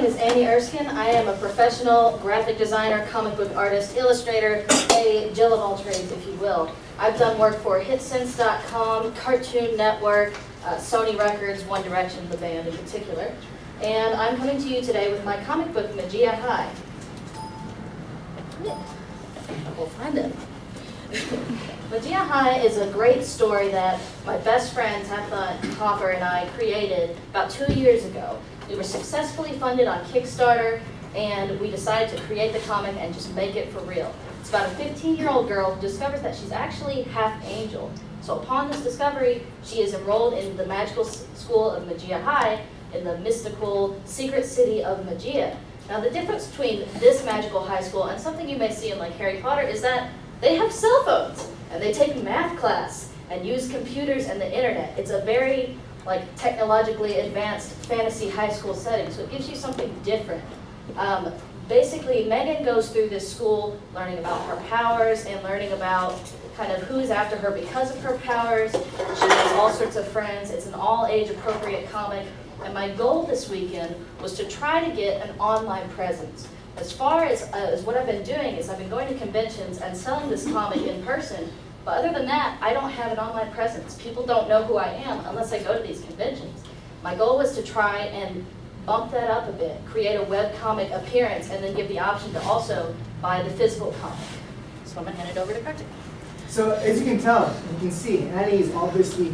name is Annie Erskine. I am a professional graphic designer, comic book artist, illustrator, a Jill of all trades, if you will. I've done work for HitSense.com, Cartoon Network, Sony Records, One Direction, the band in particular. And I'm coming to you today with my comic book, Magia High. We'll find it. Magia High is a great story that my best friend, Tabitha Hoffer, and I created about 2 years ago. We were successfully funded on Kickstarter, and we decided to create the comic and just make it for real. It's about a 15-year-old girl who discovers that she's actually half angel. So upon this discovery, she is enrolled in the magical school of Magia High in the mystical secret city of Magia. Now the difference between this magical high school and something you may see in like Harry Potter is that they have cell phones and they take math class and use computers and the internet. It's a very technologically advanced fantasy high school setting, so it gives you something different. Basically, Megan goes through this school learning about her powers and learning about kind of who's after her because of her powers. She has all sorts of friends. It's an all-age appropriate comic. And my goal this weekend was to try to get an online presence. As far as what I've been doing is I've been going to conventions and selling this comic in person, but other than that, I don't have an online presence. People don't know who I am unless I go to these conventions. My goal was to try and bump that up a bit, create a webcomic appearance, and then give the option to also buy the physical comic. So I'm gonna hand it over to Kartik. So as you can tell, you can see, Annie is obviously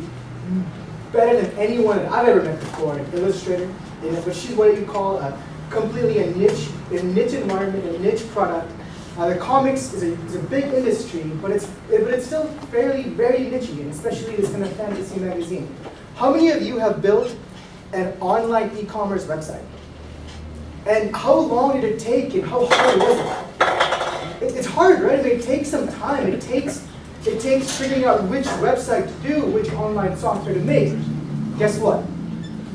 better than anyone that I've ever met before, an illustrator, but she's what you call completely a niche environment, a niche product. The comics is a big industry, but it's still very niche, and especially this kind of fantasy magazine. How many of you have built an online e-commerce website? And how long did it take, and how hard was it? It's hard, right? I mean, it takes some time. It takes figuring out which website to do, which online software to make. Guess what?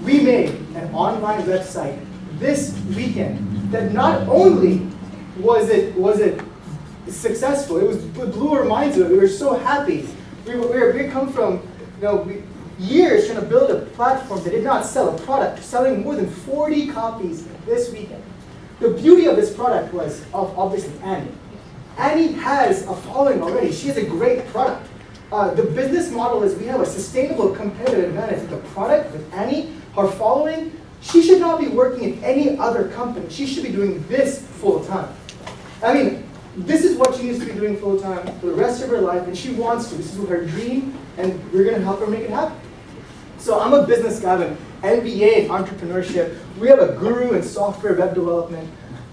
We made an online website this weekend that not only was it successful, it blew our minds away. We were so happy. We come from years trying to build a platform that did not sell a product, selling more than 40 copies this weekend. The beauty of this product was obviously Annie. Annie has a following already. She has a great product. The business model is we have a sustainable competitive advantage with the product, with Annie, her following. She should not be working in any other company. She should be doing this full time. I mean, this is what she needs to be doing full time for the rest of her life, and she wants to. This is her dream, and we're going to help her make it happen. So I'm a business guy with an MBA in entrepreneurship. We have a guru in software web development.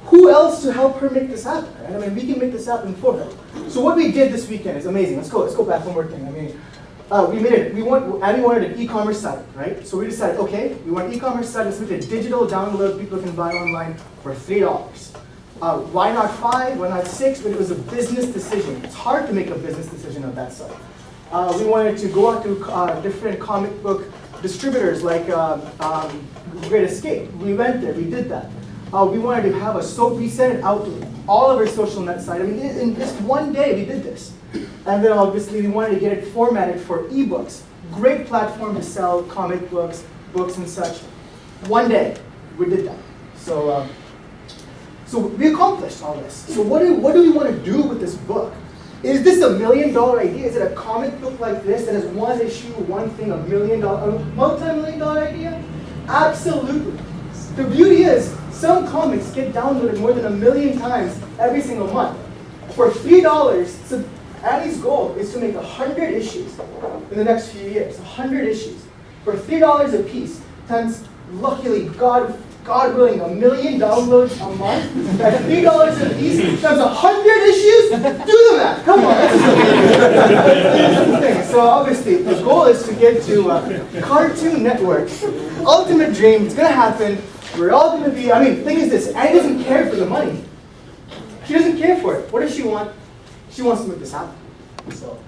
Who else to help her make this happen? Right? I mean, we can make this happen for her. So what we did this weekend is amazing. Let's go back one more thing. I mean, Annie wanted an e-commerce site, right? So we decided, okay, we want an e-commerce site. Let's make a digital download people can buy online for $3. Why not 5? Why not 6? But it was a business decision. It's hard to make a business decision on that site. We wanted to go out to different comic book distributors like Great Escape. We went there. We did that. We wanted to have we sent it out to all of our social net sites. I mean, in just one day we did this. And then obviously we wanted to get it formatted for ebooks. Great platform to sell comic books and such. One day we did that. So we accomplished all this. So what do we want to do with this book? Is this $1 million idea? Is it a comic book like this that has one issue, one thing, $1 million, a multi-million-dollar idea? Absolutely. The beauty is, some comics get downloaded more than 1 million times every single month. For $3, so Annie's goal is to make 100 issues in the next few years. 100 issues. For $3 a piece, times, luckily, God willing, 1 million downloads a month, at $3 a piece, times 100 issues? Do the math, come on. That's the thing. So obviously, the goal is to get to Cartoon Network. Ultimate dream, it's going to happen. We're all going to be, I mean, the thing is this, Annie doesn't care for the money. She doesn't care for it. What does she want? She wants to make this happen. So,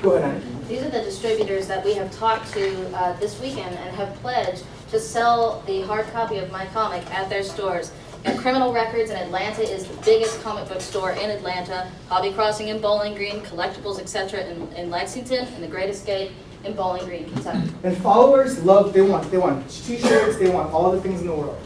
go ahead, Annie. These are the distributors that we have talked to this weekend and have pledged to sell the hard copy of my comic at their stores. Criminal Records in Atlanta is the biggest comic book store in Atlanta. Hobby Crossing in Bowling Green, Collectibles, etc. in Lexington, and The Great Escape in Bowling Green, Kentucky. And followers love, they want t-shirts, they want all the things in the world.